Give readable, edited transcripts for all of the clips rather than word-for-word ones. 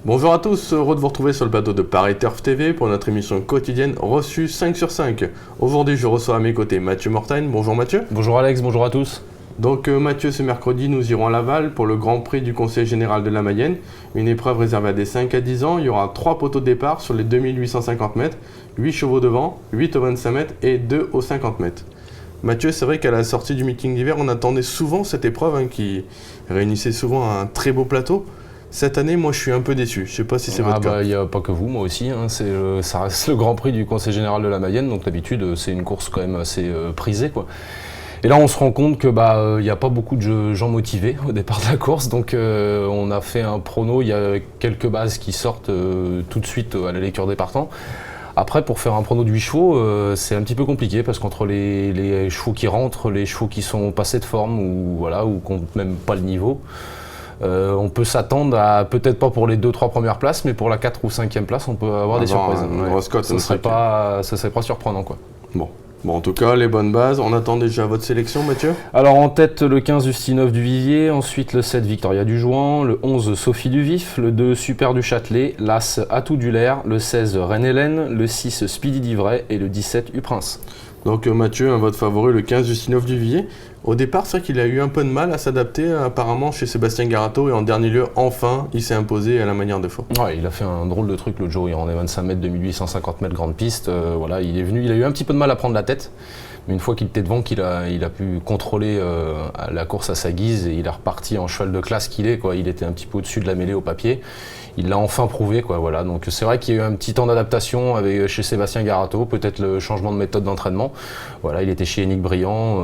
Bonjour à tous, heureux de vous retrouver sur le plateau de Paris Turf TV pour notre émission quotidienne reçue 5 sur 5. Aujourd'hui, je reçois à mes côtés Mathieu Mortagne. Bonjour Mathieu. Bonjour Alex, bonjour à tous. Donc Mathieu, ce mercredi, nous irons à Laval pour le Grand Prix du Conseil Général de la Mayenne. Une épreuve réservée à des 5 à 10 ans. Il y aura 3 poteaux de départ sur les 2850 mètres, 8 chevaux devant, 8 au 25 mètres et 2 au 50 mètres. Mathieu, c'est vrai qu'à la sortie du meeting d'hiver, on attendait souvent cette épreuve qui réunissait souvent un très beau plateau. Cette année, moi, je suis un peu déçu. Je ne sais pas si c'est votre cas. Il n'y a pas que vous, moi aussi. Ça reste le Grand Prix du Conseil Général de la Mayenne, donc d'habitude, c'est une course quand même assez prisée, quoi. Et là, on se rend compte que il n'y a pas beaucoup de gens motivés au départ de la course, donc on a fait un prono. Il y a quelques bases qui sortent tout de suite à la lecture des partants. Après, pour faire un prono de 8 chevaux, c'est un petit peu compliqué parce qu'entre les chevaux qui rentrent, les chevaux qui sont passés de forme ou qui n'ont même pas le niveau, on peut s'attendre à, peut-être pas pour les 2-3 premières places, mais pour la 4 ou 5e place, on peut avoir des surprises. Ce serait pas surprenant, quoi. Bon, en tout cas, les bonnes bases. On attend déjà votre sélection, Mathieu. Alors en tête, le 15 Justinov du Vivier, ensuite le 7 Victoria du Jouan, le 11 Sophie du Vif, le 2 Super du Châtelet, l'As Atout du Lair, le 16 Reine Hélène, le 6 Speedy d'Ivray et le 17 U-Prince. Donc Mathieu, un vote favori, le 15 Justinov du Vivier. Au départ, c'est vrai qu'il a eu un peu de mal à s'adapter apparemment chez Sébastien Garato et en dernier lieu, enfin, il s'est imposé à la manière de faux. Ouais, il a fait un drôle de truc l'autre jour, il rendait 25 mètres, 2850 mètres grande piste, il est venu, il a eu un petit peu de mal à prendre la tête, mais une fois qu'il était devant, qu'il a pu contrôler la course à sa guise et il est reparti en cheval de classe qu'il est, quoi. Il était un petit peu au-dessus de la mêlée au papier. Il l'a enfin prouvé, quoi, voilà. Donc c'est vrai qu'il y a eu un petit temps d'adaptation chez Sébastien Garato, peut-être le changement de méthode d'entraînement. Voilà, il était chez Yannick Briand,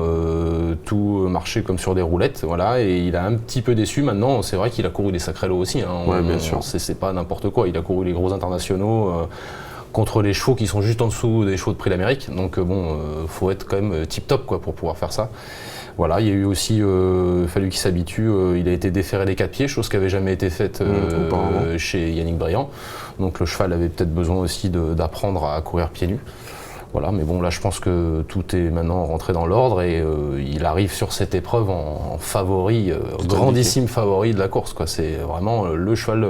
tout marchait comme sur des roulettes, voilà, et il a un petit peu déçu. Maintenant, c'est vrai qu'il a couru des sacrés lots aussi. Ouais, bien sûr. C'est pas n'importe quoi. Il a couru les gros internationaux contre les chevaux qui sont juste en dessous des chevaux de Prix d'Amérique. Donc faut être quand même tip-top, quoi, pour pouvoir faire ça. Voilà, il y a eu aussi, fallu qu'il s'habitue, il a été déféré des 4 pieds, chose qui n'avait jamais été faite chez Yannick Briand. Donc le cheval avait peut-être besoin aussi d'apprendre à courir pieds nus. Voilà, mais bon, là je pense que tout est maintenant rentré dans l'ordre et il arrive sur cette épreuve en favori, grandissime favori de la course, quoi. C'est vraiment le cheval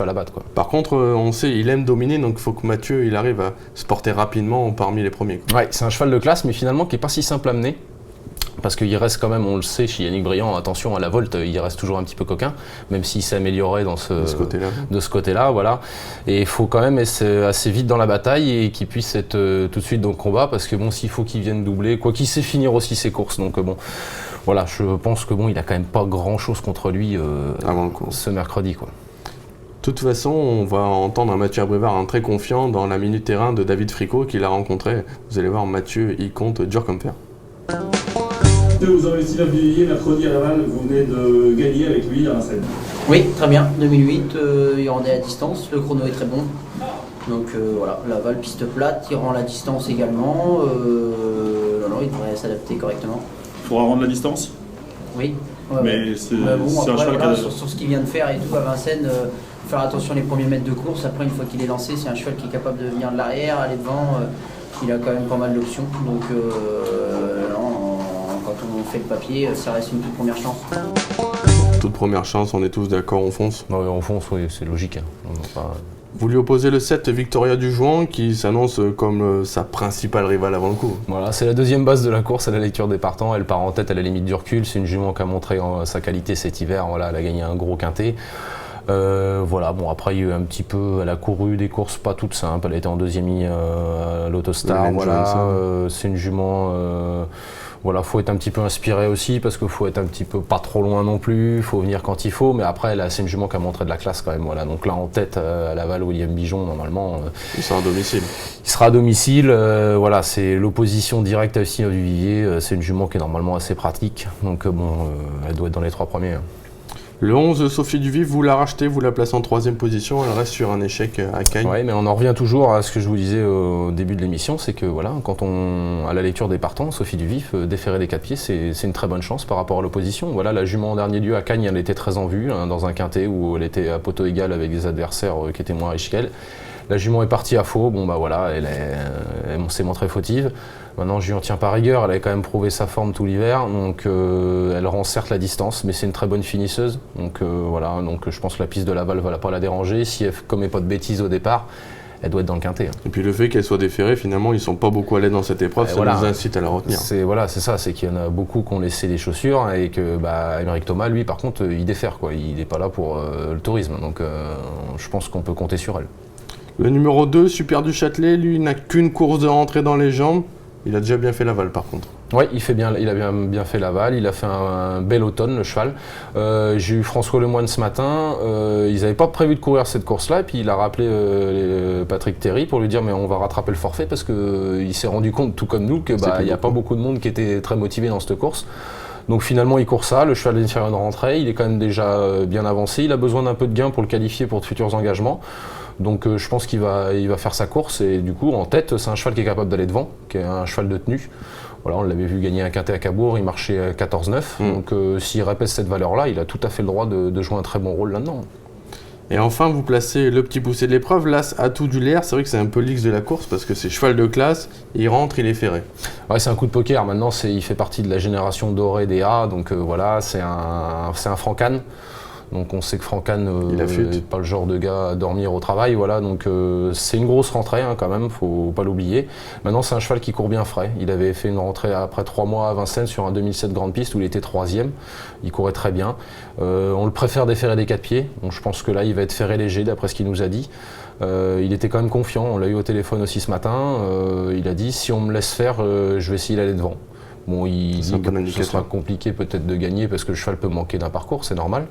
à battre, quoi. Par contre, on sait, il aime dominer, donc il faut que Mathieu il arrive à se porter rapidement parmi les premiers, quoi. Ouais, c'est un cheval de classe, mais finalement qui n'est pas si simple à mener. Parce qu'il reste quand même, on le sait, chez Yannick Briand, attention à la volte, il reste toujours un petit peu coquin, même s'il s'est amélioré de ce côté-là, voilà. Et il faut quand même être assez vite dans la bataille et qu'il puisse être tout de suite dans le combat, parce que bon, s'il faut qu'il vienne doubler, quoi qu'il sait finir aussi ses courses, donc bon, voilà, je pense que bon, il a quand même pas grand-chose contre lui avant le coup. Ce mercredi, quoi. De toute façon, on va entendre un Mathieu Abrivard très confiant dans la minute terrain de David Fricot qu'il a rencontré. Vous allez voir, Mathieu, il compte dur comme fer. Vous avez aussi Villiers mercredi à Laval, vous venez de gagner avec lui à Vincennes. Oui, très bien, 2008, il rendait à distance, le chrono est très bon. Donc voilà, Laval, piste plate, il rend la distance également. Il devrait s'adapter correctement. Il faudra rendre la distance. Oui. Mais c'est un cheval voilà, sur ce qu'il vient de faire et tout à Vincennes, faire attention les premiers mètres de course. Après, une fois qu'il est lancé, c'est un cheval qui est capable de venir de l'arrière, aller devant. Il a quand même pas mal d'options. Donc quand on fait le papier, ça reste une toute première chance. Toute première chance, on est tous d'accord, on fonce. Ouais, on fonce, oui, c'est logique. Vous lui opposez le 7 Victoria du Jouan qui s'annonce comme sa principale rivale avant le coup. Voilà, c'est la deuxième base de la course à la lecture des partants. Elle part en tête à la limite du recul. C'est une jument qui a montré sa qualité cet hiver. Voilà, elle a gagné un gros quintet. Après il y a eu un petit peu, elle a couru des courses pas toutes simples. Elle a été en deuxième à l'Autostar. C'est une jument. Faut être un petit peu inspiré aussi parce qu'il faut être un petit peu pas trop loin non plus, il faut venir quand il faut, mais après là c'est une jument qui a montré de la classe quand même, voilà. Donc là en tête à Laval, William Bijon normalement. Il sera à domicile. Il sera à domicile, c'est l'opposition directe à Justinov du Vivier, c'est une jument qui est normalement assez pratique, donc elle doit être dans les 3 premiers. Le 11, Sophie Duvif, vous la rachetez, vous la placez en 3e position, elle reste sur un échec à Cagnes. Oui, mais on en revient toujours à ce que je vous disais au début de l'émission, c'est que voilà, quand à la lecture des partants, Sophie Duvif, déférer des 4 pieds, c'est une très bonne chance par rapport à l'opposition. Voilà, la jument en dernier lieu à Cagnes, elle était très en vue, dans un quintet où elle était à poteau égal avec des adversaires qui étaient moins riches qu'elle. La jument est partie à faux, elle s'est montrée fautive. Maintenant, je lui en tiens pas rigueur, elle avait quand même prouvé sa forme tout l'hiver, donc elle rend certes la distance, mais c'est une très bonne finisseuse. Donc voilà, donc je pense que la piste de Laval va pas la déranger. Si elle commet pas de bêtises au départ, elle doit être dans le quintet. Et puis le fait qu'elle soit déférée, finalement, ils sont pas beaucoup allés dans cette épreuve, ça voilà, nous incite à la retenir. C'est ça, c'est qu'il y en a beaucoup qui ont laissé les chaussures et que Émeric Thomas, lui, par contre, il défère, quoi. Il n'est pas là pour le tourisme, donc je pense qu'on peut compter sur elle. Le numéro 2, Super du Châtelet, lui, n'a qu'une course de rentrée dans les jambes. Il a déjà bien fait Laval, par contre. Oui, il a bien fait Laval, il a fait un bel automne, le cheval. J'ai eu François Lemoine ce matin, ils n'avaient pas prévu de courir cette course-là, et puis il a rappelé Patrick Théry pour lui dire mais on va rattraper le forfait parce qu'il s'est rendu compte, tout comme nous, qu'il n'y a pas beaucoup de monde qui était très motivé dans cette course. Donc finalement il court ça, le cheval vient de faire une rentrée, il est quand même déjà bien avancé, il a besoin d'un peu de gain pour le qualifier pour de futurs engagements. Donc je pense qu'il va faire sa course et du coup en tête c'est un cheval qui est capable d'aller devant, qui est un cheval de tenue. Voilà, on l'avait vu gagner un quintet à Cabourg, il marchait à 14-9, donc s'il répète cette valeur-là, il a tout à fait le droit de jouer un très bon rôle là-dedans. Et enfin, vous placez le petit poussé de l'épreuve, l'As Atout du Lair. C'est vrai que c'est un peu l'X de la course parce que c'est cheval de classe, il rentre, il est ferré. Ouais, c'est un coup de poker. Maintenant, il fait partie de la génération dorée des A, donc voilà, c'est un Francan. Donc on sait que Francan n'est pas le genre de gars à dormir au travail, voilà, donc c'est une grosse rentrée quand même, faut pas l'oublier. Maintenant c'est un cheval qui court bien frais, il avait fait une rentrée après 3 mois à Vincennes sur un 2007 Grande Piste où il était 3e, il courait très bien. On le préfère déferrer des 4 pieds, donc je pense que là il va être ferré léger d'après ce qu'il nous a dit. Il était quand même confiant, on l'a eu au téléphone aussi ce matin, il a dit si on me laisse faire, je vais essayer d'aller devant. Bon, il dit que ce sera compliqué peut-être de gagner parce que le cheval peut manquer d'un parcours, c'est normal.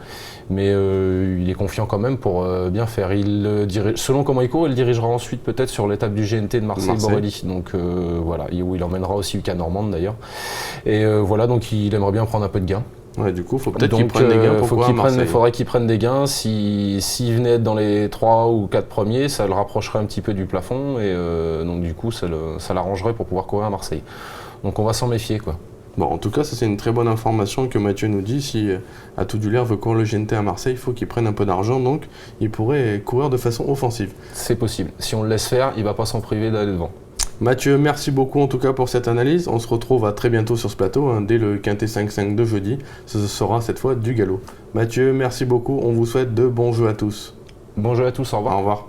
Mais il est confiant quand même pour bien faire. Selon comment il court, il dirigera ensuite peut-être sur l'étape du GNT de Marseille-Borelli. Donc voilà, où il emmènera aussi Lucas Normande d'ailleurs. Et voilà, donc il aimerait bien prendre un peu de gain. Ouais, du coup, il faut peut-être qu'il prenne des gains pour courir à Marseille. Il faudrait qu'il prenne des gains. S'il venait être dans les 3 ou 4 premiers, ça le rapprocherait un petit peu du plafond. Et donc du coup, ça l'arrangerait pour pouvoir courir à Marseille. Donc on va s'en méfier, quoi. Bon, en tout cas, ça c'est une très bonne information que Mathieu nous dit. Si Atout du Lair veut courir le GNT à Marseille, il faut qu'il prenne un peu d'argent, donc il pourrait courir de façon offensive. C'est possible. Si on le laisse faire, il ne va pas s'en priver d'aller devant. Mathieu, merci beaucoup en tout cas pour cette analyse. On se retrouve à très bientôt sur ce plateau, dès le Quintet 5-5 de jeudi. Ce sera cette fois du galop. Mathieu, merci beaucoup. On vous souhaite de bons jeux à tous. Bon jeu à tous, au revoir. Au revoir.